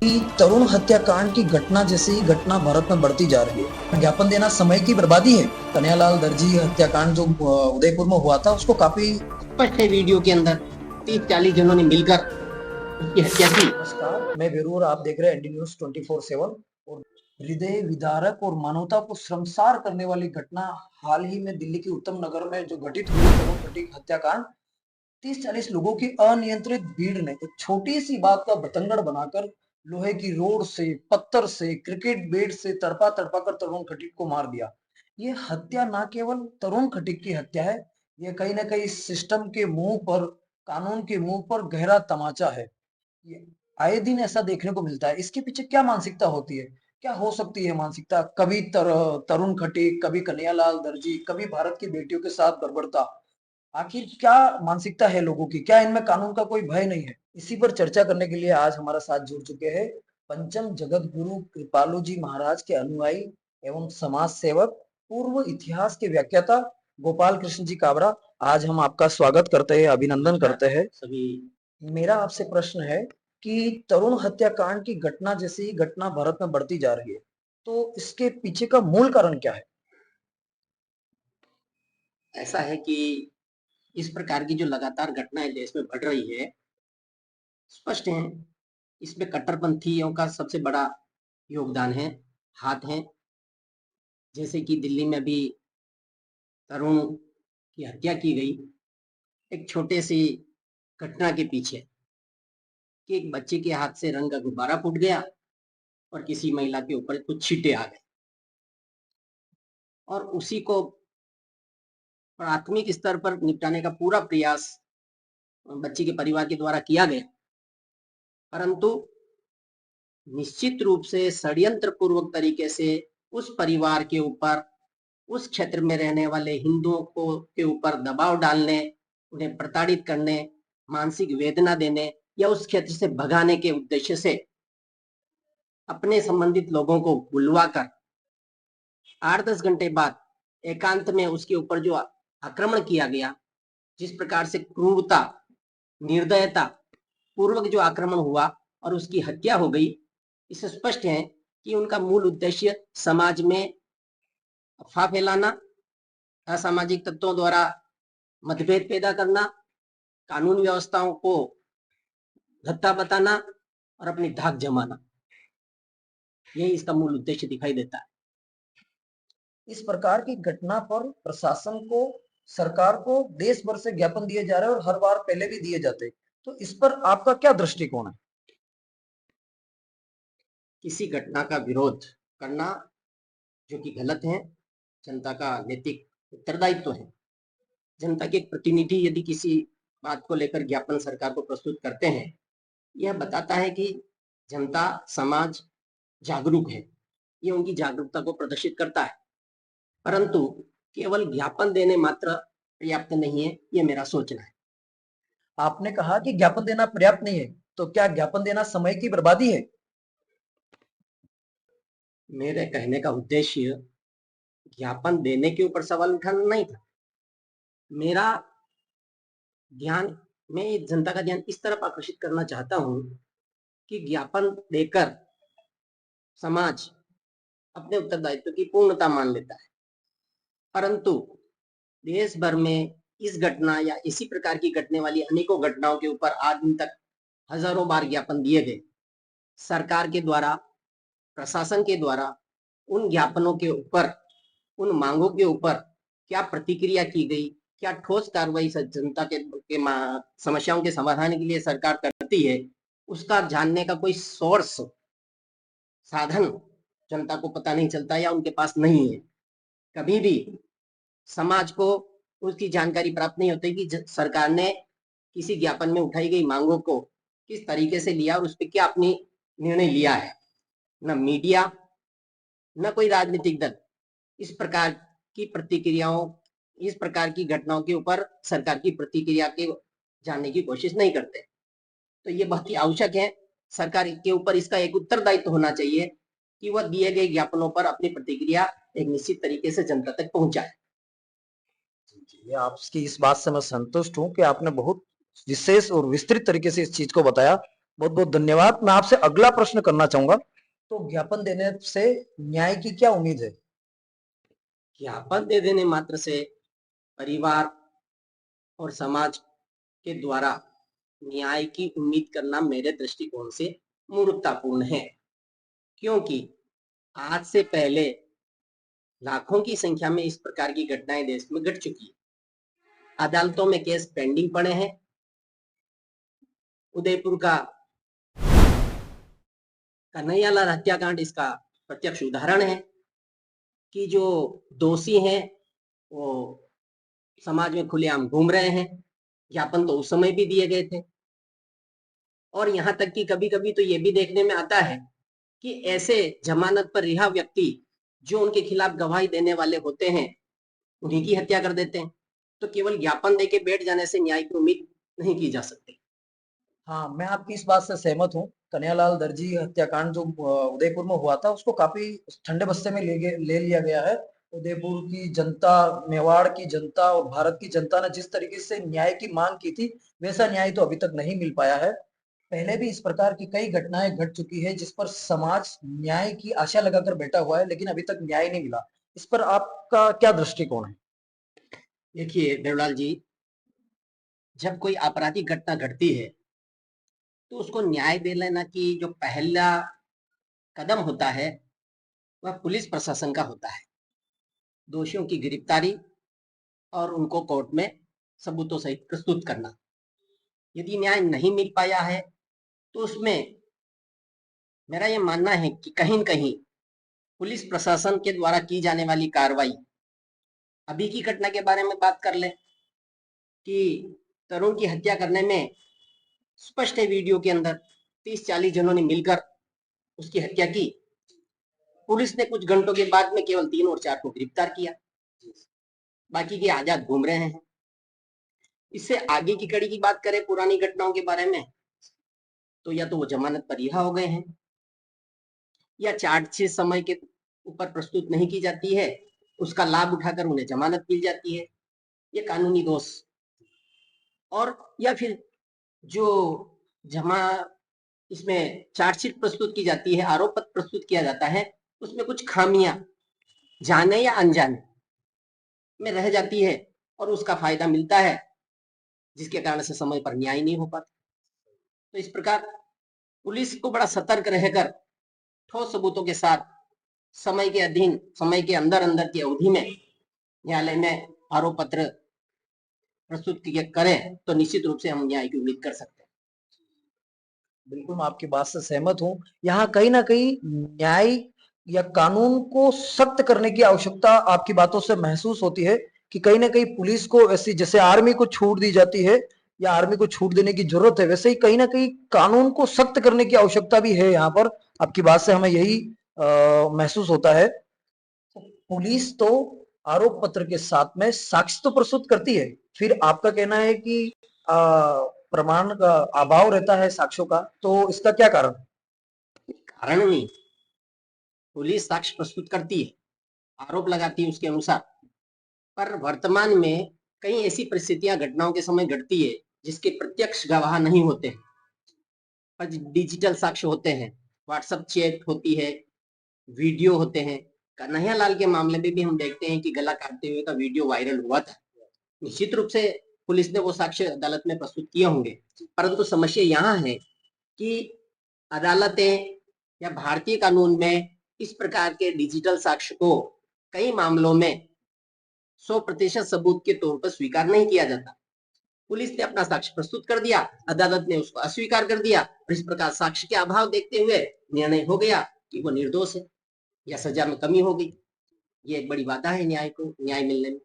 कि तरुण हत्याकांड की घटना जैसी घटना भारत में बढ़ती जा रही है। ज्ञापन देना समय की बर्बादी है। कन्हैयालाल दर्जी हत्याकांड जो उदयपुर में हुआ था, उसको काफी स्पष्ट है। वीडियो के अंदर 30-40 जनों ने मिलकर उसकी हत्या की। नमस्कार, मैं वीरू और आप देख रहे हैं एनडी न्यूज 24/7। और हृदय विदारक और मानवता को शर्मसार करने वाली घटना हाल ही में दिल्ली के उत्तम नगर में जो घटित हुई तरुण घटित हत्याकांड। 30-40 लोगों की अनियंत्रित भीड़ ने एक छोटी सी बात का बतंगड़ बनाकर लोहे की रोड से, पत्थर से, क्रिकेट बैट से तड़पा तड़पा कर तरुण खटीक को मार दिया। ये हत्या न केवल तरुण खटीक की हत्या है, ये कहीं ना कहीं सिस्टम के मुंह पर, कानून के मुंह पर गहरा तमाचा है। ये आए दिन ऐसा देखने को मिलता है। इसके पीछे क्या मानसिकता होती है, क्या हो सकती है मानसिकता? कभी तरुण खटीक, कभी कन्हैयालाल दर्जी, कभी भारत की बेटियों के साथ बर्बरता। आखिर क्या मानसिकता है लोगों की? क्या इनमें कानून का कोई भय नहीं है? इसी पर चर्चा करने के लिए आज हमारा साथ जुड़ चुके हैं पंचम जगत गुरु कृपालु जी महाराज के अनुयायी एवं समाज सेवक, पूर्व इतिहास के व्याख्याता गोपाल कृष्ण जी काबरा। आज हम आपका स्वागत करते हैं, अभिनंदन करते हैं। सभी मेरा आपसे प्रश्न है कि तरुण हत्याकांड की घटना जैसी घटना भारत में बढ़ती जा रही है, तो इसके पीछे का मूल कारण क्या है? ऐसा है कि इस प्रकार की जो लगातार घटनाएं देश में बढ़ रही है, स्पष्ट है इसमें कट्टरपंथियों का सबसे बड़ा योगदान है, हाथ है। जैसे कि दिल्ली में भी तरुण की हत्या की गई, एक छोटे सी घटना के पीछे कि एक बच्चे के हाथ से रंग का गुब्बारा फूट गया और किसी महिला के ऊपर कुछ छींटे आ गए और उसी को प्राथमिक स्तर पर निपटाने का पूरा प्रयास बच्ची के परिवार के द्वारा किया गया, परंतु निश्चित रूप से षड्यंत्र पूर्वक तरीके से उस परिवार के ऊपर, उस क्षेत्र में रहने वाले हिंदुओं को के ऊपर दबाव डालने, उन्हें प्रताड़ित करने, मानसिक वेदना देने या उस क्षेत्र से भगाने के उद्देश्य से अपने संबंधित लोगों को बुलवाकर 8-10 घंटे बाद एकांत में उसके ऊपर जो आक्रमण किया गया, जिस प्रकार से क्रूरता, निर्दयता पूर्वक जो आक्रमण हुआ और उसकी हत्या हो गई, इससे स्पष्ट है कि उनका मूल उद्देश्य समाज में अफवाह फैलाना, असामाजिक तत्वों द्वारा मतभेद पैदा करना, कानून व्यवस्थाओं को धत्ता बताना और अपनी धाक जमाना, यही इसका मूल उद्देश्य दिखाई देता है। इस प्रकार की घटना पर प्रशासन को, सरकार को देश भर से ज्ञापन दिए जा रहे हैं और हर बार पहले भी दिए जाते, तो इस पर आपका क्या दृष्टिकोण है? किसी घटना का विरोध करना जो कि गलत है, जनता का नैतिक उत्तरदायित्व है। जनता के एक प्रतिनिधि यदि किसी बात को लेकर ज्ञापन सरकार को प्रस्तुत करते हैं, यह बताता है कि जनता, समाज जागरूक है, ये उनकी जागरूकता को प्रदर्शित करता है। परंतु केवल ज्ञापन देने मात्र पर्याप्त नहीं है, ये मेरा सोचना है। आपने कहा कि ज्ञापन देना पर्याप्त नहीं है, तो क्या ज्ञापन देना समय की बर्बादी है? मेरे कहने का उद्देश्य ज्ञापन देने के ऊपर सवाल उठाना नहीं था। मेरा ध्यान, मैं जनता का ध्यान इस तरफ आकर्षित करना चाहता हूं कि ज्ञापन देकर समाज अपने उत्तरदायित्व की पूर्णता मान लेता है, परंतु देश भर में इस घटना या इसी प्रकार की घटने वाली अनेकों घटनाओं के ऊपर आज दिन तक हजारों बार ज्ञापन दिए गए। सरकार के द्वारा, प्रशासन के द्वारा उन ज्ञापनों के ऊपर, उन मांगों के ऊपर क्या प्रतिक्रिया की गई, क्या ठोस कार्रवाई जनता के समस्याओं के समाधान के लिए सरकार करती है, उसका जानने का कोई सोर्स, साधन जनता को पता नहीं चलता या उनके पास नहीं है। कभी भी समाज को उसकी जानकारी प्राप्त नहीं होती कि सरकार ने किसी ज्ञापन में उठाई गई मांगों को किस तरीके से लिया और उस पर क्या अपनी निर्णय लिया है। न मीडिया, न कोई राजनीतिक दल इस प्रकार की प्रतिक्रियाओं, इस प्रकार की घटनाओं के ऊपर सरकार की प्रतिक्रिया के जानने की कोशिश नहीं करते। तो ये बहुत ही आवश्यक है, सरकार के ऊपर इसका एक उत्तरदायित्व होना चाहिए कि वह दिए गए ज्ञापनों पर अपनी प्रतिक्रिया एक निश्चित तरीके से जनता तक पहुंचाए। ये आपकी इस बात से मैं संतुष्ट हूं कि आपने बहुत विशेष और विस्तृत तरीके से इस चीज को बताया। बहुत बहुत धन्यवाद। मैं आपसे अगला प्रश्न करना चाहूंगा। तो ज्ञापन देने से न्याय की क्या उम्मीद है? ज्ञापन दे देने मात्र से परिवार और समाज के द्वारा न्याय की उम्मीद करना मेरे दृष्टिकोण से मूर्खतापूर्ण है, क्योंकि आज से पहले लाखों की संख्या में इस प्रकार की घटनाएं देश में घट चुकी है। अदालतों में केस पेंडिंग पड़े हैं। उदयपुर का कन्हैयालाल हत्याकांड इसका प्रत्यक्ष उदाहरण है कि जो दोषी हैं वो समाज में खुलेआम घूम रहे हैं। ज्ञापन तो उस समय भी दिए गए थे, और यहाँ तक कि कभी कभी तो ये भी देखने में आता है कि ऐसे जमानत पर रिहा व्यक्ति जो उनके खिलाफ गवाही देने वाले होते हैं उन्हीं की हत्या कर देते हैं। तो केवल ज्ञापन देके बैठ जाने से न्याय की उम्मीद नहीं की जा सकती। हाँ, मैं आपकी इस बात से सहमत हूँ। कन्हैयालाल दर्जी हत्याकांड जो उदयपुर में हुआ था, उसको काफी ठंडे बस्ते में ले लिया गया है। उदयपुर की जनता, मेवाड़ की जनता और भारत की जनता ने जिस तरीके से न्याय की मांग की थी, वैसा न्याय तो अभी तक नहीं मिल पाया है। पहले भी इस प्रकार की कई घटनाएं घट चुकी है जिस पर समाज न्याय की आशा लगाकर बैठा हुआ है, लेकिन अभी तक न्याय नहीं मिला। इस पर आपका क्या दृष्टिकोण है? देखिए देवलाल जी, जब कोई आपराधिक घटना घटती है तो उसको न्याय दिलाना की जो पहला कदम होता है वह पुलिस प्रशासन का होता है। दोषियों की गिरफ्तारी और उनको कोर्ट में सबूतों सहित प्रस्तुत करना। यदि न्याय नहीं मिल पाया है तो उसमें मेरा ये मानना है कि कहीं न कहीं पुलिस प्रशासन के द्वारा की जाने वाली कार्रवाई, अभी की घटना के बारे में बात कर ले कि तरुण की हत्या करने में स्पष्ट है वीडियो के अंदर 30-40 जनों ने मिलकर उसकी हत्या की। पुलिस ने कुछ घंटों के बाद में केवल 3 और 4 को गिरफ्तार किया, बाकी के आजाद घूम रहे हैं। इससे आगे की कड़ी की बात करें पुरानी घटनाओं के बारे में, तो या तो वो जमानत पर रिहा हो गए हैं, या चार्जशीट समय के ऊपर प्रस्तुत नहीं की जाती है, उसका लाभ उठाकर उन्हें जमानत मिल जाती है। ये कानूनी दोष। और या फिर जो जमा इसमें चार्जशीट प्रस्तुत की जाती है, आरोप पत्र प्रस्तुत किया जाता है, उसमें कुछ खामियां जाने या अनजाने में रह जाती है और उसका फायदा मिलता है, जिसके कारण से समय पर न्याय नहीं हो पाता। तो इस प्रकार पुलिस को बड़ा सतर्क रहकर ठोस सबूतों के साथ समय के अधीन, समय के अंदर अंदर की अवधि में न्यायालय में आरोप पत्र प्रस्तुत करें तो निश्चित रूप से हम न्याय की उम्मीद कर सकते हैं। बिल्कुल, मैं आपकी बात से सहमत हूँ। यहाँ कहीं न कहीं न्याय या कानून को सख्त करने की आवश्यकता आपकी बातों से महसूस होती है कि कहीं न कहीं पुलिस को ऐसी, जैसे आर्मी को छूट दी जाती है या आर्मी को छूट देने की ज़रूरत है, वैसे ही कहीं न कहीं कानून को सख्त करने की आवश्यकता भी है यहाँ पर। आपकी बात से हमें यही महसूस होता है। पुलिस तो आरोप पत्र के साथ में साक्ष्य तो प्रस्तुत करती है, फिर आपका कहना है कि प्रमाण का अभाव रहता है साक्ष्यों का, तो इसका क्या कारण? कारण नहीं, पुलिस साक्ष्य प्रस्तुत करती है, आरोप लगाती है उसके अनुसार, पर वर्तमान में कई ऐसी परिस्थितियां घटनाओं के समय घटती है जिसके प्रत्यक्ष गवाह नहीं होते हैं, पर डिजिटल साक्ष्य होते हैं, व्हाट्सएप चैट होती है, वीडियो होते हैं। कन्हैयालाल के मामले में भी हम देखते हैं कि गला काटते हुए का वीडियो वायरल हुआ था। निश्चित रूप से पुलिस ने वो साक्ष्य अदालत में प्रस्तुत किए होंगे, परंतु समस्या यहाँ है कि अदालतें या भारतीय कानून में इस प्रकार के डिजिटल साक्ष्य को कई मामलों में 100% सबूत के तौर पर स्वीकार नहीं किया जाता। पुलिस ने अपना साक्ष्य प्रस्तुत कर दिया, अदालत ने उसको अस्वीकार कर दिया, और इस प्रकार साक्ष्य के अभाव देखते हुए निर्णय हो गया कि वो निर्दोष है या सजा में कमी हो गई। ये एक बड़ी बाधा है न्याय मिलने में।